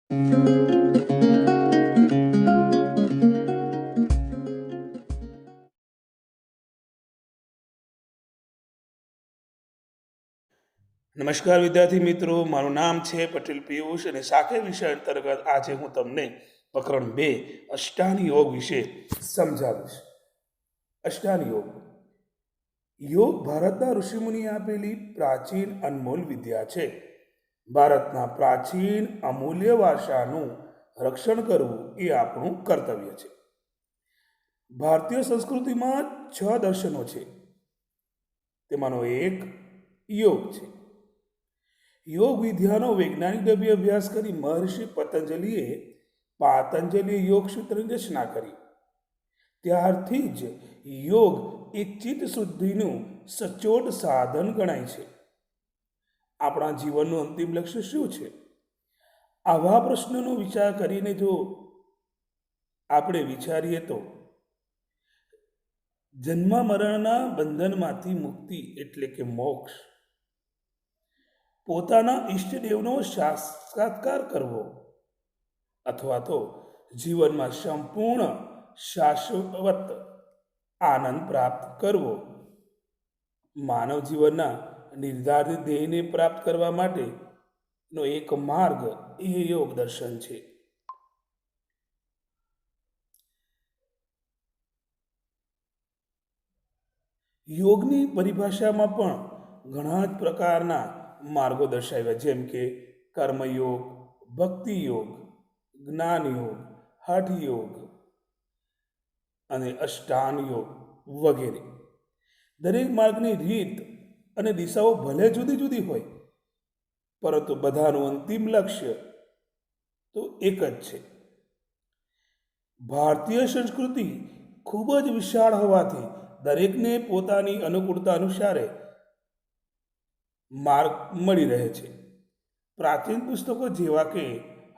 નમસ્કાર વિદ્યાર્થી મિત્રો, મારું નામ છે પટેલ પિયુષ અને સાખે વિષય અંતર્ગત આજે હું તમને પ્રકરણ 2 અષ્ટાંગ યોગ વિશે સમજાવીશ. અષ્ટાંગ યોગ યોગ ભારતના ઋષિમુનિએ આપેલી પ્રાચીન અનમોલ વિદ્યા છે. ભારતના પ્રાચીન અમૂલ્ય વારસાનું રક્ષણ કરવું એ આપણું કર્તવ્ય છે. ભારતીય સંસ્કૃતિમાં 6 દર્શનો છે, તેમાંનો એક યોગ છે. યોગ વિદ્યાનો વૈજ્ઞાનિક ઢબે અભ્યાસ કરી મહર્ષિ પતંજલિએ પાતંજલિ યોગ સૂત્રની રચના કરી. ત્યારથી જ યોગ એ ચિત્ત શુદ્ધિનું સચોટ સાધન ગણાય છે. આપણા જીવનનું અંતિમ લક્ષ્ય શું છે? આવા પ્રશ્નનો વિચાર કરીને જો આપણે વિચારીએ તો જન્મ મરણના બંધનમાંથી મુક્તિ એટલે કે મોક્ષ, પોતાના ઈષ્ટદેવનો સાક્ષાત્કાર કરવો અથવા તો જીવનમાં સંપૂર્ણ શાશ્વત આનંદ પ્રાપ્ત કરવો, માનવ જીવનના નિર્ધારિત ધ્યેયને પ્રાપ્ત કરવા માટેનો એક માર્ગ એ યોગ દર્શન છે. યોગની પરિભાષામાં પણ ઘણા જ પ્રકારના માર્ગો દર્શાવ્યા, જેમ કે કર્મયોગ, ભક્તિ યોગ, જ્ઞાન યોગ, હઠ યોગ અને અષ્ટાંગ યોગ વગેરે. દરેક માર્ગની રીત અને દિશાઓ ભલે જુદી જુદી હોય, પરંતુ બધાનું અંતિમ લક્ષ્ય તો એક જ છે. ભારતીય સંસ્કૃતિ ખૂબ જ વિશાળ હોવાથી દરેકને પોતાની અનુકૂળતા અનુસારે માર્ગ મળી રહે છે. પ્રાચીન પુસ્તકો જેવા કે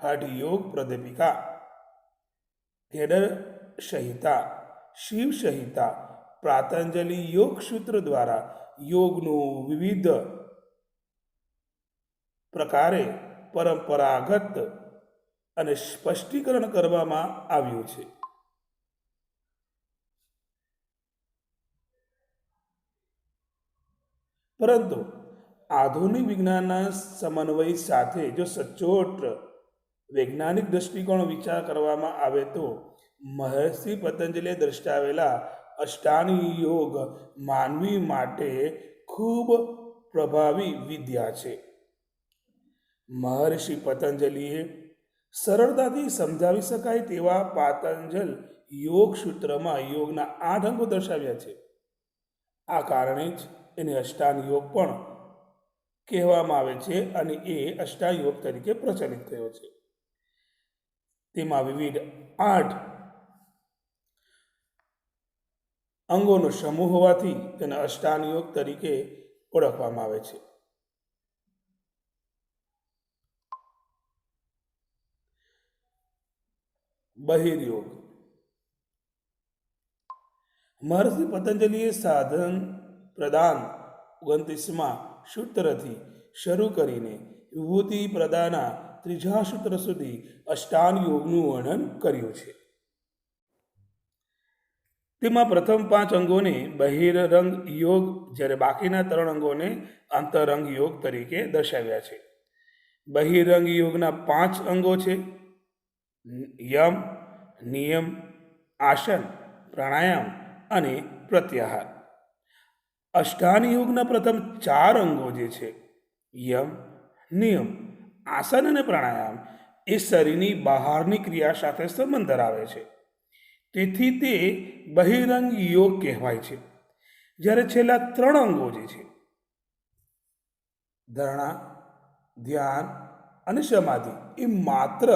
હઠ યોગ પ્રદીપિકા, કેડર સંહિતા, શિવ સંહિતા, પાતંજલિ યોગ સૂત્ર દ્વારા યોગનું વિવિધ પ્રકારે પરંપરાગત અને સ્પષ્ટીકરણ કરવામાં આવ્યું છે. પરંતુ આધુનિક વિજ્ઞાનના સમન્વય સાથે જો સચોટ વૈજ્ઞાનિક દ્રષ્ટિકોણ વિચાર કરવામાં આવે તો મહર્ષિ પતંજલિએ દર્શાવેલા અષ્ટાંગ યોગ માનવી માટે ખૂબ પ્રભાવી વિદ્યા છે. મહર્ષિ પતંજલિએ સરળતાથી સમજાવી શકાય તેવા પાતંજલ યોગ સૂત્રમાં યોગના 8 અંગો દર્શાવ્યા છે. આ કારણે જ એને અષ્ટાંગ યોગ પણ કહેવામાં આવે છે અને એ અષ્ટાંગ યોગ તરીકે પ્રચલિત થયો છે. તેમાં વિવિધ 8 અંગોનો સમૂહ હોવાથી તેને અષ્ટાંગ યોગ તરીકે ઓળખવામાં આવે છે. બહિર્યોગ. મહર્ષિ પતંજલિએ સાધન પ્રદાન 29મા સૂત્રથી શરૂ કરીને વિભૂતિ પ્રદાના 3જા સૂત્ર સુધી અષ્ટાંગ યોગનું વર્ણન કર્યું છે. તેમાં પ્રથમ 5 અંગોને બહિરંગ યોગ, જ્યારે બાકીના 3 અંગોને અંતરંગ યોગ તરીકે દર્શાવ્યા છે. બહિરંગ યોગના 5 અંગો છે: યમ, નિયમ, આસન, પ્રાણાયામ અને પ્રત્યાહાર. અષ્ટાંગ યોગના પ્રથમ 4 અંગો જે છે યમ, નિયમ, આસન અને પ્રાણાયામ એ શરીરની બહારની ક્રિયા સાથે સંબંધ ધરાવે છે, તેથી તે બહિરંગ યોગ કહેવાય છે. જ્યારે છેલ્લા 3 અંગો જે છે ધારણા, ધ્યાન અને સમાધિ એ માત્ર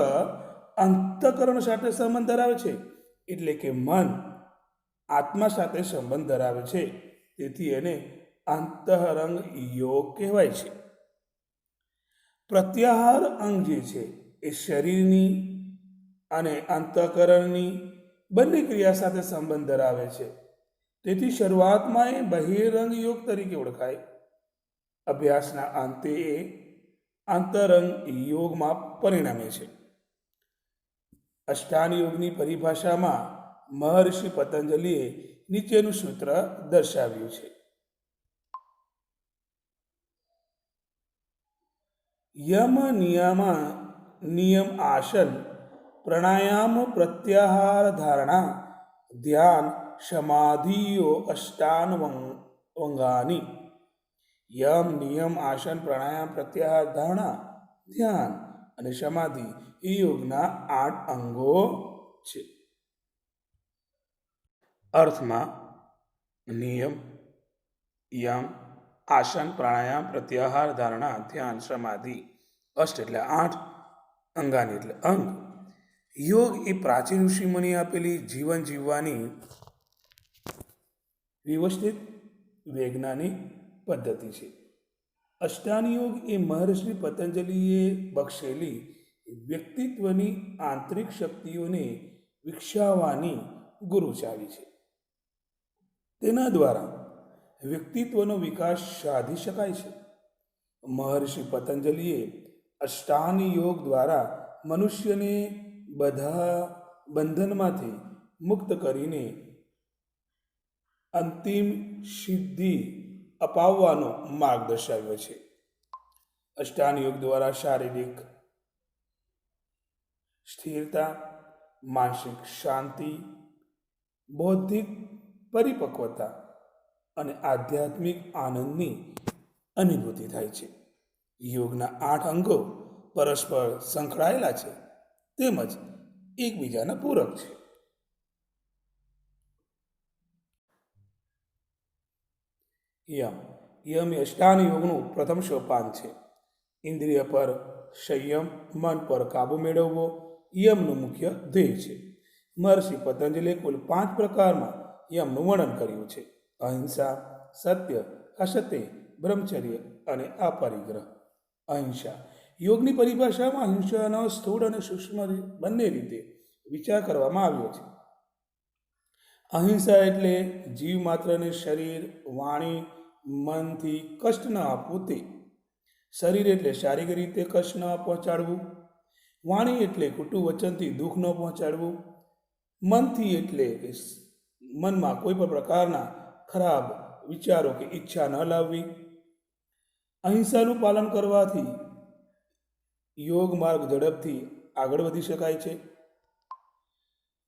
અંતઃકરણ સાથે સંબંધ ધરાવે છે, એટલે કે મન આત્મા સાથે સંબંધ ધરાવે છે, તેથી એને અંતરંગ યોગ કહેવાય છે. પ્રત્યાહાર અંગ જે છે એ શરીરની અને અંતઃકરણની બંને ક્રિયા સાથે સંબંધ ધરાવે છે, તેથી શરૂઆતમાં એ બહિરંગ યોગ તરીકે ઓળખાય. અભ્યાસના અંતે એ અંતરંગ યોગમાં પરિણમે છે. અષ્ટાંગ યોગની પરિભાષામાં મહર્ષિ પતંજલિએ નીચેનું સૂત્ર દર્શાવ્યું છે. યમ નિયમ આસન પ્રાણાયામ પ્રત્યાહાર ધારણા ધ્યાન સમાધિઓ અષ્ટાંગ અંગાની. યમ નિયમ આસન પ્રાણાયામ પ્રત્યાહાર ધારણા ધ્યાન અને સમાધિ એ યોગના 8 અંગો છે. અર્થમાં નિયમ, યમ, આસન, પ્રાણાયામ, પ્રત્યાહાર, ધારણા, ધ્યાન, સમાધિ, અષ્ટ એટલે 8, અંગાની એટલે અંગ. યોગ એ પ્રાચીન ઋષિમુનિએ આપેલી જીવન જીવવાની વ્યવસ્થિત વૈજ્ઞાનિક પદ્ધતિ છે. અષ્ટાંગ યોગ એ મહર્ષિ પતંજલિએ બક્ષેલી વ્યક્તિત્વની આંતરિક શક્તિઓને વિકસાવવાની ગુરુચાવી છે. તેના દ્વારા વ્યક્તિત્વનો વિકાસ સાધી શકાય છે. મહર્ષિ પતંજલિએ અષ્ટાંગ યોગ દ્વારા મનુષ્યને બધા બંધનમાંથી મુક્ત કરીને અંતિમ સિદ્ધિ અપાવવાનો માર્ગ દર્શાવ્યો છે. અષ્ટાંગ યોગ દ્વારા શારીરિક સ્થિરતા, માનસિક શાંતિ, બૌદ્ધિક પરિપક્વતા અને આધ્યાત્મિક આનંદની અનુભૂતિ થાય છે. યોગના 8 અંગો પરસ્પર સંકળાયેલા છે તેમજ એકબીજાના પૂરક છે. યમ એ અષ્ટાંગ યોગનું પ્રથમ સોપાન છે. ઇન્દ્રિય પર સંયમ, મન પર કાબુ મેળવવો યમનું મુખ્ય ધ્યેય છે. મહર્ષિ પતંજલિએ કુલ 5 પ્રકારમાં યમનું વર્ણન કર્યું છે: અહિંસા, સત્ય, અસત્ય, બ્રહ્મચર્ય અને અપરિગ્રહ. અહિંસા યોગની પરિભાષામાં અહિંસાનો સ્થૂળ અને સૂક્ષ્મ બંને રીતે વિચાર કરવામાં આવ્યો છે. અહિંસા એટલે જીવ માત્રને શરીર, વાણી, મનથી કષ્ટ ન આપવું તે. શરીર એટલે શારીરિક રીતે કષ્ટ ન પહોંચાડવું. વાણી એટલે કટુ વચનથી દુઃખ ન પહોંચાડવું. મનથી એટલે મનમાં કોઈ પણ પ્રકારના ખરાબ વિચારો કે ઈચ્છા ન લાવવી. અહિંસાનું પાલન કરવાથી યોગ માર્ગ ઝડપથી આગળ વધી શકાય છે.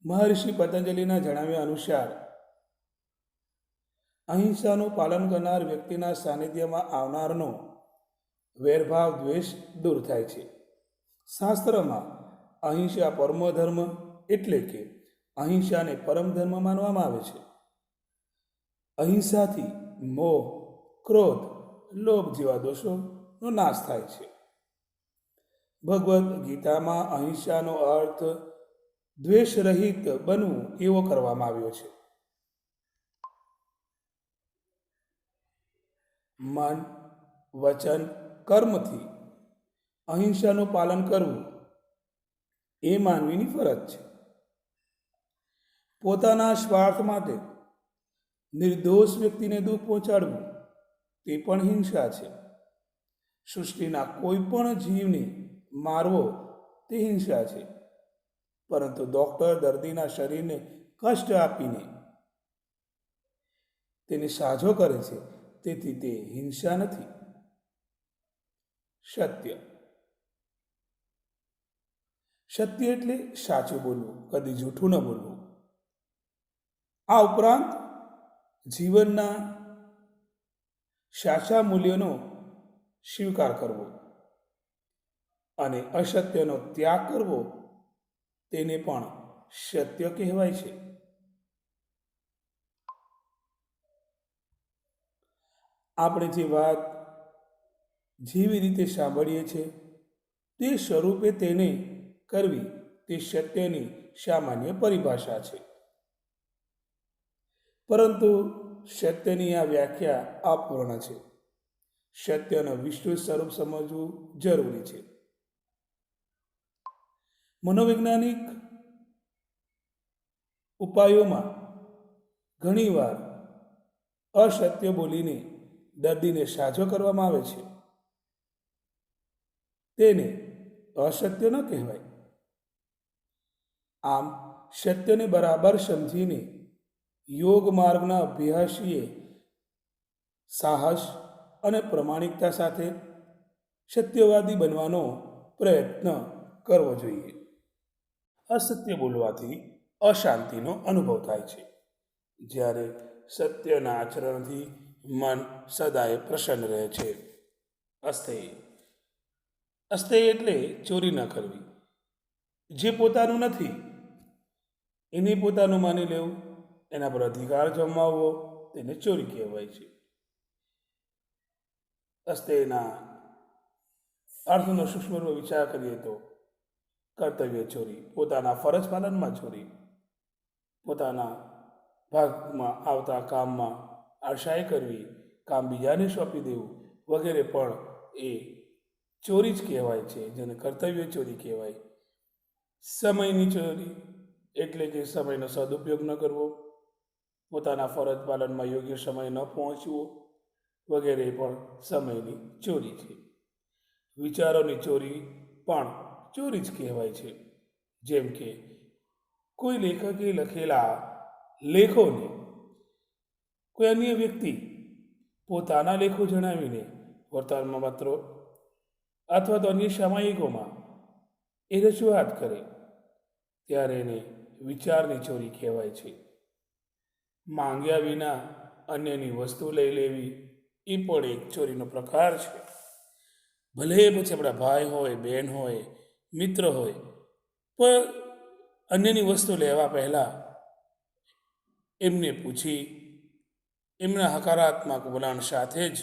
મહર્ષિ પતંજલિના જણાવ્યા અનુસાર અહિંસાનું પાલન કરનાર વ્યક્તિના સાનિધ્યમાં આવનારનો વૈરભાવ દ્વેષ દૂર થાય છે. શાસ્ત્રમાં અહિંસા પરમો ધર્મ એટલે કે અહિંસાને પરમ ધર્મ માનવામાં આવે છે. અહિંસાથી મોહ, ક્રોધ, લોભ જેવા દોષોનો નાશ થાય છે. ભગવદ્ ગીતામાં અહિંસાનો અર્થ દ્વેષ રહિત બનવું એવો કરવામાં આવ્યો છે. મન, વચન, કર્મથી અહિંસાનું પાલન કરવું એ માનવીની ફરજ છે. પોતાના સ્વાર્થ માટે નિર્દોષ વ્યક્તિને દુઃખ પહોંચાડવું તે પણ હિંસા છે. સૃષ્ટિના કોઈ પણ જીવને મારવો તે હિંસા છે. પરંતુ ડૉક્ટર દર્દીના શરીરને કષ્ટ આપીને તેને સાજો કરે છે, તેથી તે હિંસા નથી. સત્ય એટલે સાચું બોલવું, કદી જૂઠું ન બોલવું. આ ઉપરાંત જીવનના સાચા મૂલ્યોનો સ્વીકાર કરવો અને અસત્યનો ત્યાગ કરવો તેને પણ સત્ય કહેવાય છે. આપણે જે વાત જેવી રીતે સાંભળીએ છીએ તે સ્વરૂપે તેને કરવી તે સત્યની સામાન્ય પરિભાષા છે. પરંતુ સત્યની આ વ્યાખ્યા અપૂર્ણ છે. સત્યનું વિસ્તૃત સ્વરૂપ સમજવું જરૂરી છે. મનોવૈજ્ઞાનિક ઉપાયોમાં ઘણીવાર અસત્ય બોલીને દર્દીને સાજો કરવામાં આવે છે. તેને અસત્ય ન કહેવાય. આમ સત્યને બરાબર સમજીને યોગ માર્ગના અભ્યાસીએ સાહસ અને પ્રમાણિકતા સાથે સત્યવાદી બનવાનો પ્રયત્ન કરવો જોઈએ. અસત્ય બોલવાથી અશાંતિનો અનુભવ થાય છે, જ્યારે સત્યના આચરણથી મન સદાય પ્રસન્ન રહે છે. અસ્થેય અસ્થેય એટલે ચોરી ન કરવી. જે પોતાનું નથી એને પોતાનું માની લેવું, એના પર અધિકાર જમાવવો, તેને ચોરી કહેવાય છે. અસ્થેયના અર્થનો સૂક્ષ્મ વિચાર કરીએ તો કર્તવ્ય ચોરી, પોતાના ફરજ પાલનમાં ચોરી, પોતાના ભાગમાં આવતા કામમાં આશાએ કરવી, કામ બીજાને સોંપી દેવું વગેરે પણ એ ચોરી જ કહેવાય છે, જેને કર્તવ્ય ચોરી કહેવાય. સમયની ચોરી એટલે કે સમયનો સદુપયોગ ન કરવો, પોતાના ફરજ પાલનમાં યોગ્ય સમય ન પહોંચવો વગેરે પણ સમયની ચોરી છે. વિચારોની ચોરી પણ ચોરી જ કહેવાય છે. જેમ કે કોઈ લેખકે લખેલા લેખોને કોઈ અન્ય વ્યક્તિ પોતાના લેખો જણાવીને વર્તમાન પત્રો અથવા તો અન્ય સામાયિકોમાં એ રજૂઆત કરે ત્યારે એને વિચારની ચોરી કહેવાય છે. માંગ્યા વિના અન્યની વસ્તુ લઈ લેવી એ પણ એક ચોરીનો પ્રકાર છે. ભલે પછી આપણા ભાઈ હોય, બહેન હોય, મિત્ર હોય, પણ અન્યની વસ્તુ લેવા પહેલાં એમને પૂછી એમના હકારાત્મક વલણ સાથે જ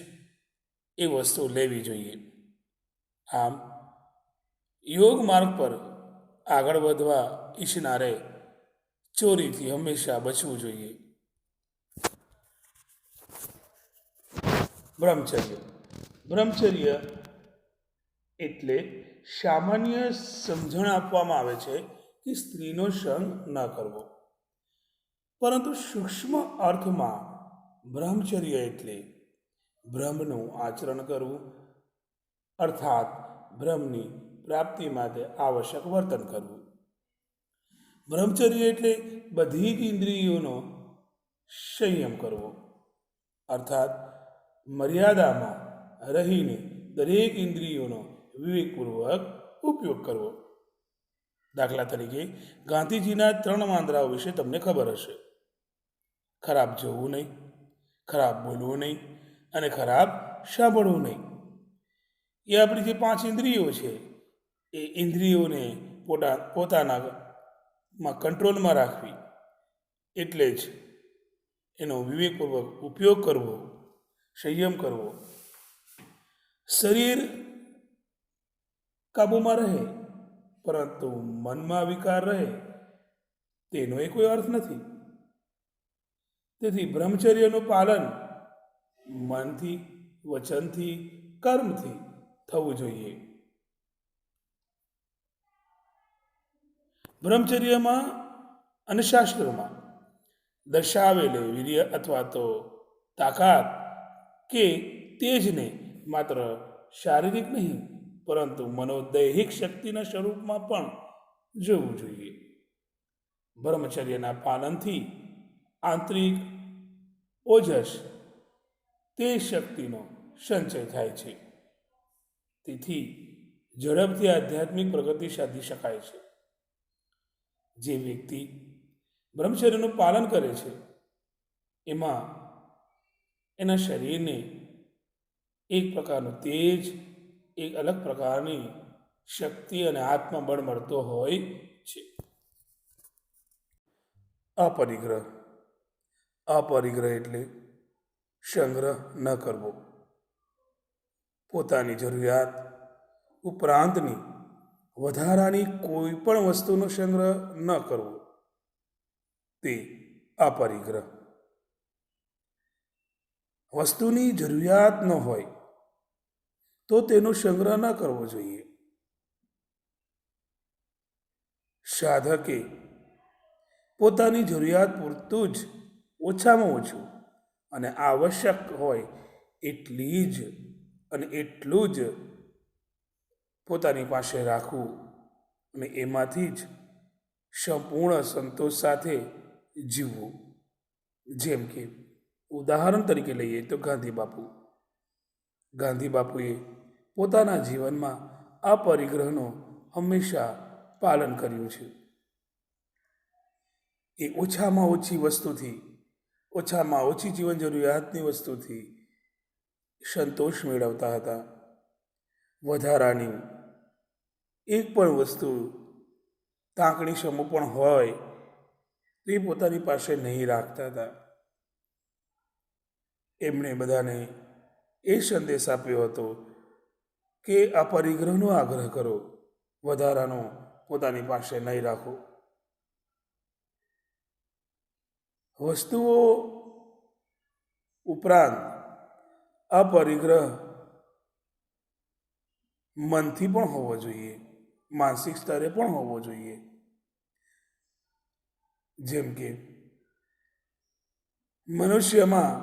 એ વસ્તુ લેવી જોઈએ. આમ યોગ માર્ગ પર આગળ વધવા ઈચ્છનારે ચોરીથી હંમેશા બચવું જોઈએ. બ્રહ્મચર્ય એટલે સામાન્ય સમજણ આપવામાં આવે છે કે સ્ત્રીનો સંગ ન કરવો, પરંતુ સૂક્ષ્મ અર્થમાં બ્રહ્મચર્ય એટલે બ્રહ્મનું આચરણ કરવું, અર્થાત બ્રહ્મની પ્રાપ્તિ માટે આવશ્યક વર્તન કરવું. બ્રહ્મચર્ય એટલે બધી જ ઇન્દ્રિયોનો સંયમ કરવો, અર્થાત મર્યાદામાં રહીને દરેક ઇન્દ્રિયોનો વિવેકપૂર્વક ઉપયોગ કરવો. દાખલા તરીકે ગાંધીજીના 3 વાંદરાઓ વિશે તમને ખબર હશે. ખરાબ જોવું નહીં, ખરાબ બોલવું નહીં અને ખરાબ સાંભળવું નહીં. એ આપણી જે 5 ઇન્દ્રિયો છે એ ઇન્દ્રિયોને પોતાનામાં કંટ્રોલમાં રાખવી, એટલે જ એનો વિવેકપૂર્વક ઉપયોગ કરવો, સંયમ કરવો. શરીર કાબૂમાં રહે પરંતુ મનમાં વિકાર રહે તેનો એ કોઈ અર્થ નથી. તેથી બ્રહ્મચર્યનું પાલન મનથી, વચનથી, કર્મથી થવું જોઈએ. બ્રહ્મચર્યમાં અને શાસ્ત્રોમાં દર્શાવેલે વીર્ય અથવા તો તાકાત કે તેજને માત્ર શારીરિક નહીં પરંતુ મનોદૈહિક શક્તિના સ્વરૂપમાં પણ જોવું જોઈએ. બ્રહ્મચર્યના પાલનથી આંતરિક ઓજસ તે શક્તિનો સંચય થાય છે. તેથી ઝડપથી આધ્યાત્મિક પ્રગતિ સાધી શકાય છે. જે વ્યક્તિ બ્રહ્મચર્યનું પાલન કરે છે એમાં એના શરીરને એક પ્રકારનું તેજ, એક અલગ પ્રકારની શક્તિ અને આત્મબળ મળતો હોય છે. અપરિગ્રહ એટલે સંગ્રહ ન કરવો, પોતાની જરૂરિયાત ઉપરાંતની વધારાની કોઈ પણ વસ્તુનો સંગ્રહ ન કરવો, તે અપરિગ્રહ. વસ્તુની જરૂરિયાત ન હોય તો તેનો સંગ્રહ ન કરવો જોઈએ. સાધકે પોતાની જરૂરિયાત પૂરતું જ ઓછામાં ઓછું અને આવશ્યક હોય એટલું જ પોતાની પાસે રાખવું અને એમાંથી જ સંપૂર્ણ સંતોષ સાથે જીવવું. જેમ કે ઉદાહરણ તરીકે લઈએ તો ગાંધી બાપુએ પોતાના જીવનમાં આ પરિગ્રહનો હંમેશા પાલન કર્યું છે. એ ઓછામાં ઓછી વસ્તુથી, ઓછામાં ઓછી જીવન જરૂરિયાતની વસ્તુથી સંતોષ મેળવતા હતા. વધારાની એક પણ વસ્તુ તાકણી સમૂહ પણ હોય તો એ પોતાની પાસે નહીં રાખતા હતા. એમણે બધાને એ સંદેશ આપ્યો હતો કે આ પરિગ્રહનો આગ્રહ કરો, વધારાનો પોતાની પાસે નહીં રાખો. વસ્તુઓ ઉપરાંત આ પરિગ્રહ મનથી પણ હોવો જોઈએ, માનસિક સ્તરે પણ હોવો જોઈએ. જેમ કે મનુષ્યમાં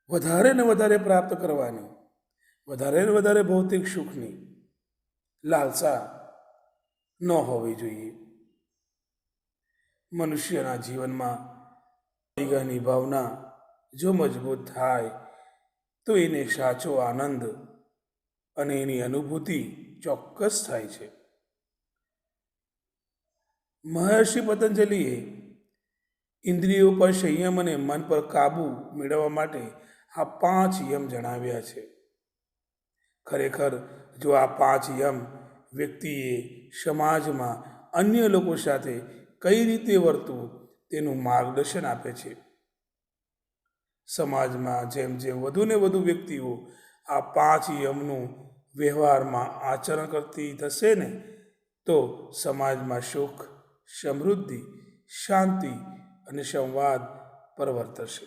વધારે ને વધારે પ્રાપ્ત કરવાની, વધારે ને વધારે ભૌતિક સુખની લાલસા ન હોવી જોઈએ. મનુષ્યના જીવનમાં પરિગ્રહની ભાવના જો મજબૂત થાય તો એને સાચો આનંદ અને એની અનુભૂતિ ચોક્કસ થાય છે. મહર્ષિ પતંજલિએ ઇન્દ્રિયો પર સંયમ અને મન પર કાબૂ મેળવવા માટે આ 5 યમ જણાવ્યા છે. ખરેખર જો આ 5 યમ વ્યક્તિએ સમાજમાં અન્ય લોકો સાથે કઈ રીતે વર્તવું તેનું માર્ગદર્શન આપે છે. સમાજમાં જેમ જેમ વધુ ને વધુ વ્યક્તિઓ આ 5 યમનું વ્યવહારમાં આચરણ કરતી થશે ને તો સમાજમાં સુખ, સમૃદ્ધિ, શાંતિ અને સંવાદ પરવર્તશે.